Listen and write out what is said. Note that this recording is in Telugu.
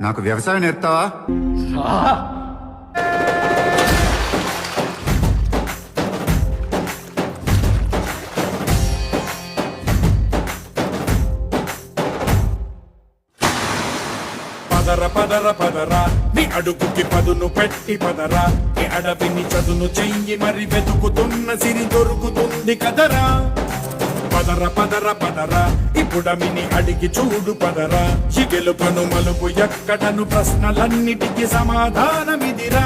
నాకు వ్యవసాయం నేర్పుతావా? పదర పదర పదరా నీ అడుగుకి పదును పెట్టి పదరా ఈ అడవిని చదును చెయ్యి మరి వెతుకుతున్న సిరి దొరుకుతుంది కదరా. పదర పదర పదరా ఇప్పుడమిని అడిగి చూడు పదరా ఈ గెలుపను మలుపు ఎక్కడను ప్రశ్నలన్నిటికీ సమాధానమిదిరా.